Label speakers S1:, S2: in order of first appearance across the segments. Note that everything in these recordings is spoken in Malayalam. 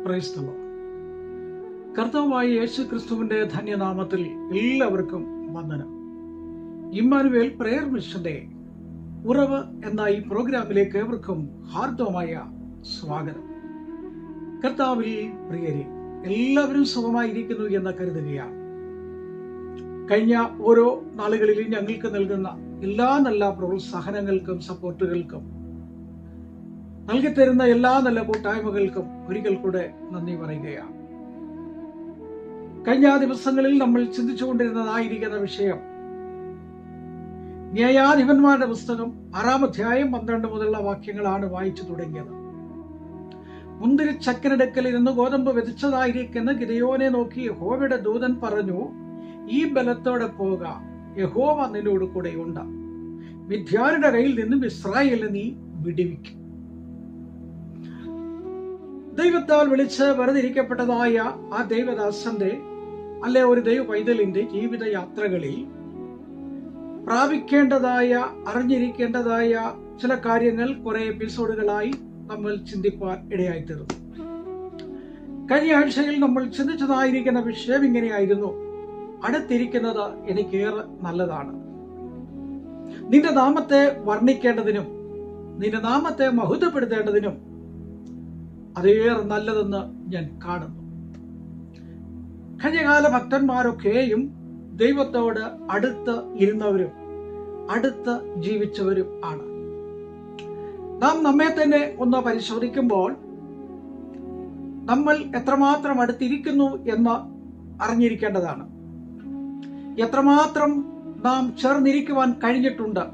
S1: Praise the Lord. കർത്താവായ യേശു ക്രിസ്തുവിന്റെ ധന്യനാമത്തിൽ എല്ലാവർക്കും വന്ദനം. ഇമ്മാനുവേൽ പ്രയർ മിഷന്റെ ഉറവ് എന്ന ഈ പ്രോഗ്രാമിലേക്ക് ഏവർക്കും ഹാർദവമായ സ്വാഗതം. കർത്താവിൽ പ്രിയരെ, എല്ലാവരും സുഖമായിരിക്കുന്നു എന്ന് കരുതുകയാണ്. കഴിഞ്ഞ ഓരോ നാളുകളിലും ഞങ്ങൾക്ക് നൽകുന്ന എല്ലാ നല്ല പ്രോത്സാഹനങ്ങൾക്കും സപ്പോർട്ടുകൾക്കും നൽകിത്തരുന്ന എല്ലാ നല്ല കൂട്ടായ്മകൾക്കും ഒരിക്കൽ കൂടെ നന്ദി പറയുകയാണ്. കഴിഞ്ഞ ദിവസങ്ങളിൽ നമ്മൾ ചിന്തിച്ചുകൊണ്ടിരുന്നതായിരിക്കുന്ന വിഷയം ന്യായാധിപന്മാരുടെ പുസ്തകം 6-ാം അധ്യായം 12 മുതലുള്ള വാക്യങ്ങളാണ് വായിച്ചു തുടങ്ങിയത്. മുന്തിരിച്ചക്കിനടുക്കൽ ഇരുന്ന് ഗോതമ്പ് വിതച്ചതായിരിക്കുന്ന ഗിദെയോനെ നോക്കി യഹോവയുടെ ദൂതൻ പറഞ്ഞു, ഈ ബലത്തോടെ പോക, യഹോവ നിന്നോട് കൂടെയുണ്ട്. മിദ്യാരുടെ കയ്യിൽ നിന്നും ഇസ്രായേലിനെ നീ വിടുവിക്കും. ദൈവത്താൽ വിളിച്ച് വെറുതിരിക്കപ്പെട്ടതായ ആ ദൈവദാസന്റെ അല്ലെ ഒരു ദൈവ പൈതലിന്റെ ജീവിതയാത്രകളിൽ പ്രാപിക്കേണ്ടതായ, അറിഞ്ഞിരിക്കേണ്ടതായ ചില കാര്യങ്ങൾ കുറെ എപ്പിസോഡുകളായി നമ്മൾ ചിന്തിപ്പാൻ ഇടയായിത്തീർന്നു. കഴിഞ്ഞ ആഴ്ചയിൽ നമ്മൾ ചിന്തിച്ചതായിരിക്കുന്ന വിഷയം ഇങ്ങനെയായിരുന്നു: അടുത്തിരിക്കുന്നത് എനിക്കേറെ നല്ലതാണ്. നിന്റെ നാമത്തെ വർണ്ണിക്കേണ്ടതിനും നിന്റെ നാമത്തെ മഹത്വപ്പെടുത്തേണ്ടതിനും അതേറെ നല്ലതെന്ന് ഞാൻ കാണുന്നു. കഴിഞ്ഞകാല ഭക്തന്മാരൊക്കെയും ദൈവത്തോട് അടുത്ത് ഇരുന്നവരും അടുത്ത് ജീവിച്ചവരും ആണ്. നാം നമ്മെ തന്നെ ഒന്ന് പരിശോധിക്കുമ്പോൾ നമ്മൾ എത്രമാത്രം അടുത്തിരിക്കുന്നു എന്ന് അറിഞ്ഞിരിക്കേണ്ടതാണ്. എത്രമാത്രം നാം ചേർന്നിരിക്കുവാൻ കഴിഞ്ഞിട്ടുണ്ട്,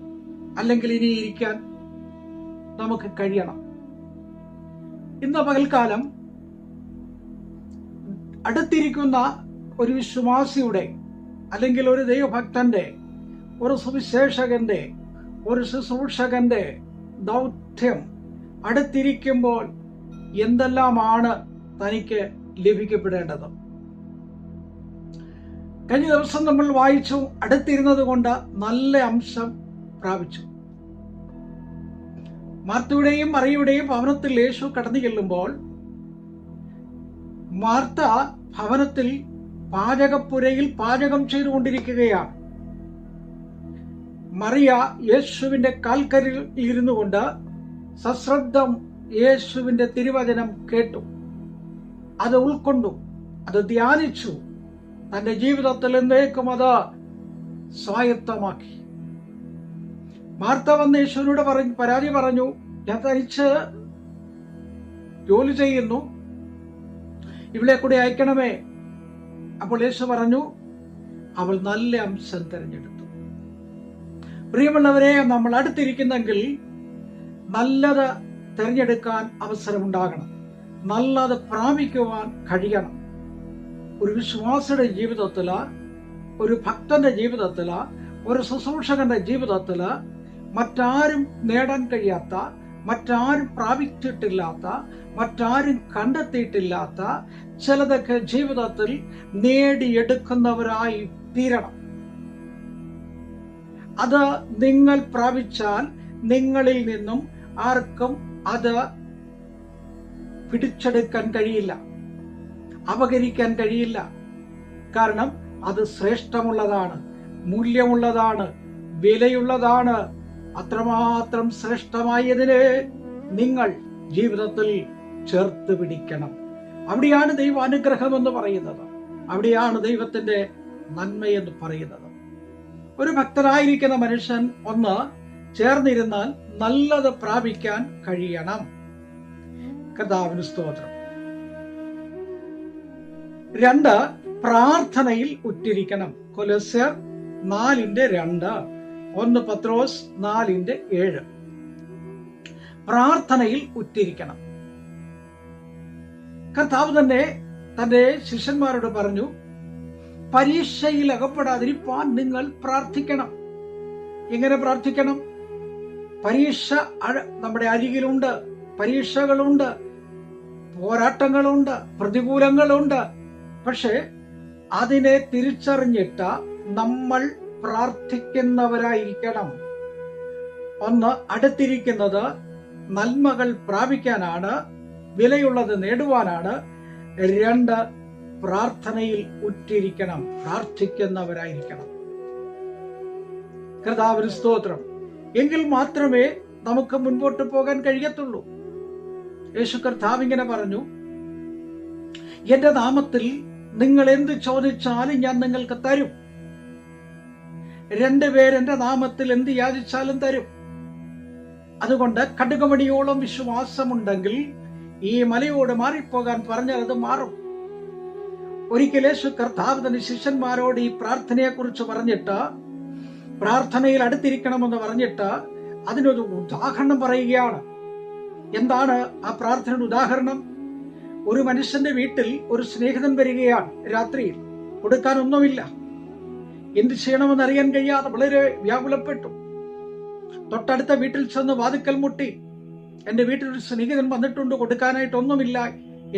S1: അല്ലെങ്കിൽ ഇനി ഇരിക്കാൻ നമുക്ക് കഴിയണം. ഇന്ന് പകൽക്കാലം അടുത്തിരിക്കുന്ന ഒരു വിശ്വാസിയുടെ അല്ലെങ്കിൽ ഒരു ദൈവഭക്തന്റെ, ഒരു സുവിശേഷകന്റെ, ഒരു ശുശ്രൂഷകന്റെ ദൗത്യം അടുത്തിരിക്കുമ്പോൾ എന്തെല്ലാമാണ് തനിക്ക് ലഭിക്കപ്പെടേണ്ടത്. കഴിഞ്ഞ ദിവസം നമ്മൾ വായിച്ചു, അടുത്തിരുന്നത് കൊണ്ട് നല്ല അംശം പ്രാപിച്ചു. മാർത്തയുടെയും മറിയയുടെയും ഭവനത്തിൽ യേശു കടന്നു ചെല്ലുമ്പോൾ മാർത്ത ഭവനത്തിൽ പാചകപ്പുരയിൽ പാചകം ചെയ്തുകൊണ്ടിരിക്കുകയാണ്. മറിയ യേശുവിന്റെ കാൽക്കരിൽ ഇരുന്നു കൊണ്ട് സശ്രദ്ധം യേശുവിന്റെ തിരുവചനം കേട്ടു, അത് ഉൾക്കൊണ്ടു, അത് ധ്യാനിച്ചു, തന്റെ ജീവിതത്തിൽ എന്നേക്കും അത് സ്വായത്തമാക്കി. മാർത്ത വന്ന് യേശുവിനോട് പരാതി പറഞ്ഞു, ഞാൻ തനിച്ച് ജോലി ചെയ്യുന്നു, ഇവളെ കൂടെ അയക്കണമേ. അപ്പോൾ യേശു പറഞ്ഞു, അവൾ നല്ല അംശം തിരഞ്ഞെടുത്തു. പ്രിയമുള്ളവരെ, നമ്മൾ അടുത്തിരിക്കുന്നെങ്കിൽ നല്ലത് തിരഞ്ഞെടുക്കാൻ അവസരമുണ്ടാകണം, നല്ലത് പ്രാപിക്കുവാൻ കഴിയണം. ഒരു വിശ്വാസിയുടെ ജീവിതത്തില്, ഒരു ഭക്തന്റെ ജീവിതത്തില്, ഒരു ശുശ്രൂഷകന്റെ ജീവിതത്തില് മറ്റാരും നേടാൻ കഴിയാത്ത, മറ്റാരും പ്രാപിച്ചിട്ടില്ലാത്ത, മറ്റാരും കണ്ടെത്തിയിട്ടില്ലാത്ത ചിലതൊക്കെ ജീവിതത്തിൽ നേടിയെടുക്കുന്നവരായി തീരണം. അത് നിങ്ങൾ പ്രാപിച്ചാൽ നിങ്ങളിൽ നിന്നും ആർക്കും അത് പിടിച്ചെടുക്കാൻ കഴിയില്ല, അപഹരിക്കാൻ കഴിയില്ല. കാരണം അത് ശ്രേഷ്ഠമുള്ളതാണ്, മൂല്യമുള്ളതാണ്, വിലയുള്ളതാണ്. അത്രമാത്രം ശ്രേഷ്ഠമായതിനെ നിങ്ങൾ ജീവിതത്തിൽ ചേർത്ത് പിടിക്കണം. അവിടെയാണ് ദൈവാനുഗ്രഹം എന്ന് പറയുന്നത്, അവിടെയാണ് ദൈവത്തിന്റെ നന്മയെന്ന് പറയുന്നത്. ഒരു ഭക്തനായിരിക്കുന്ന മനുഷ്യൻ ഒന്ന് ചേർന്നിരുന്നാൽ നല്ലത് പ്രാപിക്കാൻ കഴിയണം. കർത്താവിന് സ്തോത്രം. 2, പ്രാർത്ഥനയിൽ ഉറ്റിരിക്കണം. കൊലോസ്യർ 4:2, 1 പത്രോസ് 4:7. പ്രാർത്ഥനയിൽ ഉറ്റിരിക്കണം. കർത്താവ് തന്നെ തന്റെ ശിഷ്യന്മാരോട് പറഞ്ഞു, പരീക്ഷയിൽ അകപ്പെടാതിരിക്കാൻ നിങ്ങൾ പ്രാർത്ഥിക്കണം. എങ്ങനെ പ്രാർത്ഥിക്കണം? പരീക്ഷ നമ്മുടെ അരികിലുണ്ട്, പരീക്ഷകളുണ്ട്, പോരാട്ടങ്ങളുണ്ട്, പ്രതികൂലങ്ങളുണ്ട്. പക്ഷെ അതിനെ തിരിച്ചറിഞ്ഞിട്ട് നമ്മൾ പ്രാർത്ഥിക്കുന്നവരായിരിക്കണം. ഒന്ന്, അടുത്തിരിക്കുന്നത് നന്മകൾ പ്രാപിക്കാനാണ്, വിലയുള്ളത് നേടുവാനാണ്. 2, പ്രാർത്ഥനയിൽ ഉറ്റിരിക്കണം, പ്രാർത്ഥിക്കുന്നവരായിരിക്കണം. കർത്താവിന് സ്തോത്രം. എങ്കിൽ മാത്രമേ നമുക്ക് മുൻപോട്ട് പോകാൻ കഴിയത്തുള്ളൂ. യേശു കർത്താവ് ഇങ്ങനെ പറഞ്ഞു, എന്റെ നാമത്തിൽ നിങ്ങൾ എന്ത് ചോദിച്ചാലും ഞാൻ നിങ്ങൾക്ക് തരും. 2 പേർ എന്റെ നാമത്തിൽ എന്ത് യാചിച്ചാലും തരും. അതുകൊണ്ട് കടുകുമണിയോളം വിശ്വാസമുണ്ടെങ്കിൽ ഈ മലയോട് മാറിപ്പോകാൻ പറഞ്ഞാൽ അത് മാറും. ഒരിക്കൽ യേശു കർത്താവ് തന്റെ ശിഷ്യന്മാരോട് ഈ പ്രാർത്ഥനയെ കുറിച്ച് പറഞ്ഞിട്ട്, പ്രാർത്ഥനയിൽ അടുത്തിരിക്കണമെന്ന് പറഞ്ഞിട്ട് അതിനൊരു ഉദാഹരണം പറയുകയാണ്. എന്താണ് ആ പ്രാർത്ഥനയുടെ ഉദാഹരണം? ഒരു മനുഷ്യന്റെ വീട്ടിൽ ഒരു സ്നേഹിതൻ വരികയാണ്. രാത്രിയിൽ കൊടുക്കാനൊന്നുമില്ല. എന്ത് ചെയ്യണമെന്ന് അറിയാൻ കഴിയാതെ വളരെ വ്യാകുലപ്പെട്ടു. തൊട്ടടുത്ത വീട്ടിൽ ചെന്ന് വാതിക്കൽ മുട്ടി, എന്റെ വീട്ടിൽ ഒരു സ്നേഹിതൻ വന്നിട്ടുണ്ട്, കൊടുക്കാനായിട്ടൊന്നുമില്ല,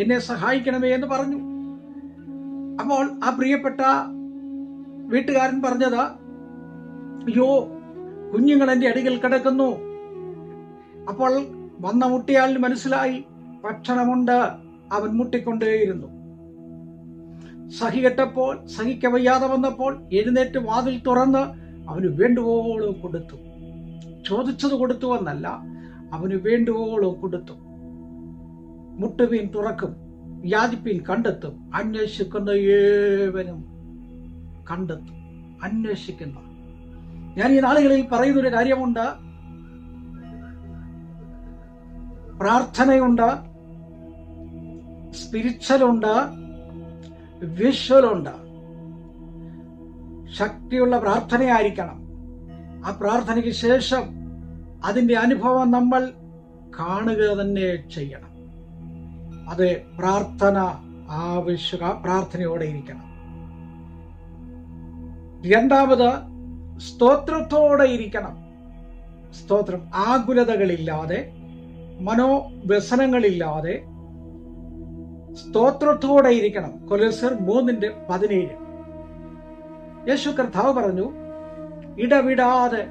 S1: എന്നെ സഹായിക്കണമേ എന്ന് പറഞ്ഞു. അപ്പോൾ ആ പ്രിയപ്പെട്ട വീട്ടുകാരൻ പറഞ്ഞത്, അയ്യോ, കുഞ്ഞുങ്ങൾ എന്റെ അടിയിൽ കിടക്കുന്നു. അപ്പോൾ വന്ന മുട്ടിയാളിന് മനസ്സിലായി ഭക്ഷണമുണ്ട്. അവൻ മുട്ടിക്കൊണ്ടേയിരുന്നു. സഹികെട്ടപ്പോൾ, സഹിക്ക വയ്യാതെ വന്നപ്പോൾ എഴുന്നേറ്റ് വാതിൽ തുറന്ന് അവന് വേണ്ടുവോളം കൊടുത്തു. ചോദിച്ചത് കൊടുത്തു എന്നല്ല, അവന് വേണ്ടുവോളം കൊടുത്തു. മുട്ടുവീൻ തുറക്കും, യാചിപ്പീൻ കണ്ടെത്തും, അന്വേഷിക്കുന്ന ഏവനും കണ്ടെത്തും. അന്വേഷിക്കുന്ന. ഞാൻ ഈ നാളുകളിൽ പറയുന്നൊരു കാര്യമുണ്ട്. പ്രാർത്ഥനയുണ്ട്, സ്പിരിച്വലുണ്ട്, വിഷ്വലുണ്ട്. ശക്തിയുള്ള പ്രാർത്ഥനയായിരിക്കണം. ആ പ്രാർത്ഥനയ്ക്ക് ശേഷം അതിന്റെ അനുഭവം നമ്മൾ കാണുക തന്നെ ചെയ്യണം. അത് പ്രാർത്ഥന പ്രാർത്ഥനയോടെ ഇരിക്കണം. 2, സ്തോത്രത്തോടെ ഇരിക്കണം. സ്തോത്രം. ആകുലതകളില്ലാതെ, മനോവ്യസനങ്ങളില്ലാതെ സ്തോത്രത്തോടെ ഇരിക്കണം. കൊലോസ്യർ 3:17. യേശു കർത്താവ് പറഞ്ഞു, ഇടവിടാതെ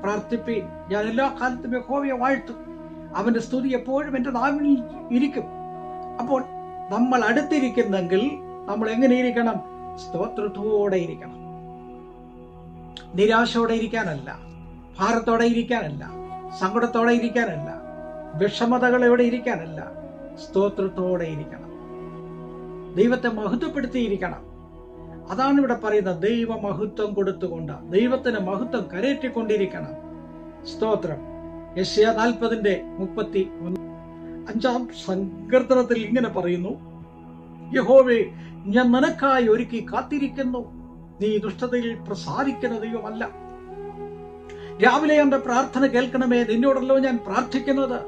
S1: പ്രാർത്ഥിപ്പീൻ, ഞാൻ എല്ലാ കാലത്തും യഹോവയെ വാഴ്ത്തും, അവന്റെ സ്തുതി എപ്പോഴും എന്റെ നാവിൽ ഇരിക്കും. അപ്പോൾ നമ്മൾ അടുത്തിരിക്കുന്നെങ്കിൽ നമ്മൾ എങ്ങനെ ഇരിക്കണം? സ്തോത്രത്തോടെ ഇരിക്കണം. നിരാശയോടെ ഇരിക്കാനല്ല, ഭാരത്തോടെ ഇരിക്കാനല്ല, സങ്കടത്തോടെ ഇരിക്കാനല്ല, വിഷമതകളോടെ ഇരിക്കാനല്ല, സ്തോത്രത്തോടെ ഇരിക്കണം. ദൈവത്തെ മഹത്വപ്പെടുത്തിയിരിക്കണം. അതാണ് ഇവിടെ പറയുന്നത്. ദൈവ മഹത്വം കൊടുത്തുകൊണ്ട് ദൈവത്തിന് മഹത്വം കരേറ്റിക്കൊണ്ടിരിക്കണം. സ്തോത്രം. യെശയ്യാ 40:35 സങ്കീർത്തനത്തിൽ ഇങ്ങനെ പറയുന്നു, യഹോവേ, ഞാൻ നിനക്കായി ഒരുക്കി കാത്തിരിക്കുന്നു, നീ ദുഷ്ടതയിൽ പ്രസാദിക്കുന്ന ദൈവമല്ല. രാവിലെ എന്റെ പ്രാർത്ഥന കേൾക്കണമേ, നിന്നോടല്ലോ ഞാൻ പ്രാർത്ഥിക്കുന്നത്.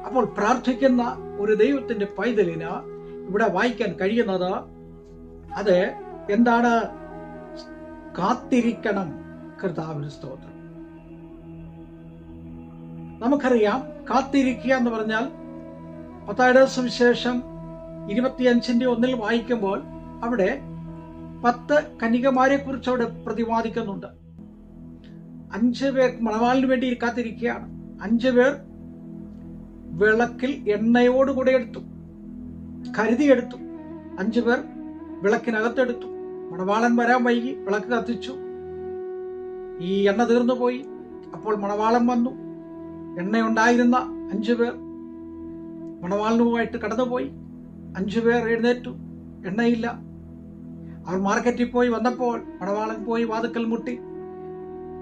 S1: അപ്പോൾ പ്രാർത്ഥിക്കുന്ന ഒരു ദൈവത്തിന്റെ പൈതലിന് ഇവിടെ വായിക്കാൻ കഴിയുന്നത് അത് എന്താണ്? കാത്തിരിക്കണം. കർത്താവിന് സ്തോത്രം. നമുക്കറിയാം, കാത്തിരിക്കുക എന്ന് പറഞ്ഞാൽ മത്തായിയുടെ സുവിശേഷം 25:1 വായിക്കുമ്പോൾ അവിടെ 10 കന്യകമാരെ കുറിച്ച് അവിടെ പ്രതിപാദിക്കുന്നുണ്ട്. 5 പേർ മണവാളിന് വേണ്ടി കാത്തിരിക്കുകയാണ്. 5 പേർ വിളക്കിൽ എണ്ണയോടുകൂടെ എടുത്തു, കരുതിയെടുത്തു. 5 പേർ വിളക്കിനകത്തെടുത്തു. മണവാളൻ വരാൻ വൈകി, വിളക്ക് കത്തിച്ചു, ഈ എണ്ണ തീർന്നു പോയി. അപ്പോൾ മണവാളൻ വന്നു. എണ്ണയുണ്ടായിരുന്ന 5 പേർ മണവാളനുമായിട്ട് കടന്നുപോയി. 5 പേർ എഴുന്നേറ്റു, എണ്ണയില്ല. അവർ മാർക്കറ്റിൽ പോയി വന്നപ്പോൾ മണവാളൻ പോയി വാതിക്കൽ മുട്ടി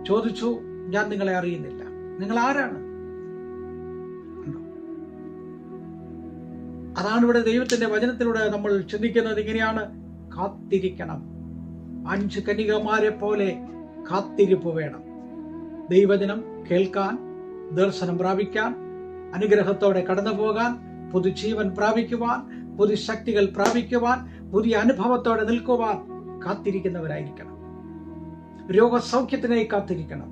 S1: ചോദിച്ചു, ഞാൻ നിങ്ങളെ അറിയുന്നില്ല, നിങ്ങൾ ആരാണ്? അതാണ് ഇവിടെ ദൈവത്തിന്റെ വചനത്തിലൂടെ നമ്മൾ ചിന്തിക്കുന്നത്. ഇങ്ങനെയാണ്, കാത്തിരിക്കണം. 5 കന്യകമാരെ പോലെ കാത്തിരിപ്പ് വേണം. ദൈവദിനം കേൾക്കാൻ, ദർശനം പ്രാപിക്കാൻ, അനുഗ്രഹത്തോടെ കടന്നു പോകാൻ, പുതുജീവൻ പ്രാപിക്കുവാൻ, പുതിയ ശക്തികൾ പ്രാപിക്കുവാൻ, പുതിയ അനുഭവത്തോടെ നിൽക്കുവാൻ കാത്തിരിക്കുന്നവരായിരിക്കണം. രോഗസൗഖ്യത്തിനായി കാത്തിരിക്കണം.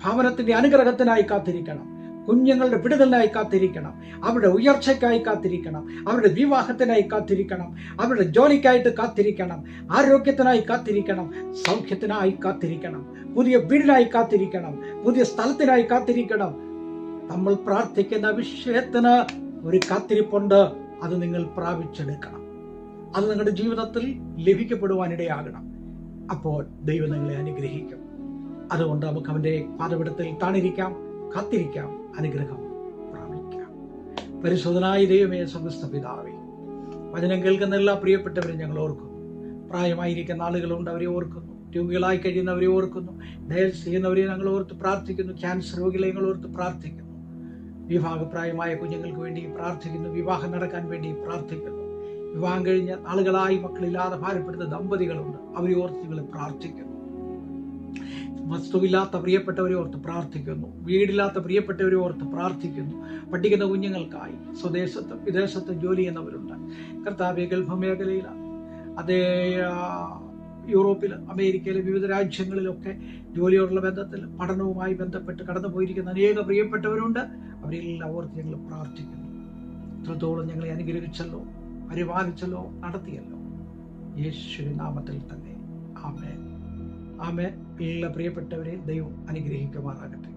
S1: ഭവനത്തിന്റെ അനുഗ്രഹത്തിനായി കാത്തിരിക്കണം. കുഞ്ഞുങ്ങളുടെ വിടുതലിനായി കാത്തിരിക്കണം. അവരുടെ ഉയർച്ചയ്ക്കായി കാത്തിരിക്കണം. അവരുടെ വിവാഹത്തിനായി കാത്തിരിക്കണം. അവരുടെ ജോലിക്കായിട്ട് കാത്തിരിക്കണം. ആരോഗ്യത്തിനായി കാത്തിരിക്കണം. സൗഖ്യത്തിനായി കാത്തിരിക്കണം. പുതിയ വീടിനായി കാത്തിരിക്കണം. പുതിയ സ്ഥലത്തിനായി കാത്തിരിക്കണം. നമ്മൾ പ്രാർത്ഥിക്കുന്ന വിഷയത്തിന് ഒരു കാത്തിരിപ്പുണ്ട്. അത് നിങ്ങൾ പ്രാപിച്ചെടുക്കണം. അത് നിങ്ങളുടെ ജീവിതത്തിൽ ലഭിക്കപ്പെടുവാനിടയാകണം. അപ്പോൾ ദൈവം നിങ്ങളെ അനുഗ്രഹിക്കും. അതുകൊണ്ട് നമുക്ക് അവൻ്റെ പാദപീഠത്തിൽ താണിരിക്കാം, കാത്തിരിക്കാം, അനുഗ്രഹം പ്രാപിക്കാം. പരിശുദ്ധനായ ദൈവമേ, സ്വർഗ്ഗസ്ഥ പിതാവേ, വചനം കേൾക്കുന്ന എല്ലാ പ്രിയപ്പെട്ടവരും ഞങ്ങൾ ഓർക്കുന്നു. പ്രായമായിരിക്കുന്ന ആളുകളുണ്ട്, അവരെ ഓർക്കുന്നു. രോഗികളായി കഴിയുന്നവരെ ഓർക്കുന്നു. ഡയൽസ് ചെയ്യുന്നവരെ ഞങ്ങൾ ഓർത്ത് പ്രാർത്ഥിക്കുന്നു. ക്യാൻസർ രോഗികളെ ഞങ്ങൾ ഓർത്ത് പ്രാർത്ഥിക്കുന്നു. വിവാഹപ്രായമായ കുഞ്ഞുങ്ങൾക്ക് വേണ്ടി പ്രാർത്ഥിക്കുന്നു. വിവാഹം നടക്കാൻ വേണ്ടി പ്രാർത്ഥിക്കുന്നു. വിവാഹം കഴിഞ്ഞ ആളുകളായി മക്കളില്ലാതെ ഭാരപ്പെടുന്ന ദമ്പതികളുണ്ട്, അവരെ ഓർത്ത് ഞങ്ങൾ പ്രാർത്ഥിക്കുന്നു. വസ്തുവില്ലാത്ത പ്രിയപ്പെട്ടവരെ ഓർത്ത് പ്രാർത്ഥിക്കുന്നു. വീടില്ലാത്ത പ്രിയപ്പെട്ടവരെ ഓർത്ത് പ്രാർത്ഥിക്കുന്നു. പഠിക്കുന്ന കുഞ്ഞുങ്ങൾക്കായി സ്വദേശത്തും വിദേശത്തും ജോലി ചെയ്യുന്നവരുണ്ട്. കർത്താവേ, ഗൾഫ് മേഖലയിലാണ്, അതേ യൂറോപ്പിൽ, അമേരിക്കയിലെ വിവിധ രാജ്യങ്ങളിലൊക്കെ ജോലിയോടുള്ള ബന്ധത്തിൽ പഠനവുമായി ബന്ധപ്പെട്ട് കടന്നു പോയിരിക്കുന്ന അനേക പ്രിയപ്പെട്ടവരുണ്ട്. അവരെല്ലാം ഓർത്ത് ഞങ്ങൾ പ്രാർത്ഥിക്കുന്നു. ഇത്രത്തോളം ഞങ്ങളെ അനുഗ്രഹിച്ചല്ലോ, പരിപാലിച്ചല്ലോ, നടത്തിയല്ലോ. യേശുവിൻ നാമത്തിൽ തന്നെ ആമേൻ. ആമേൻ. എല്ലാ പ്രിയപ്പെട്ടവരെ ദൈവം അനുഗ്രഹിക്കുമാറാകട്ടെ.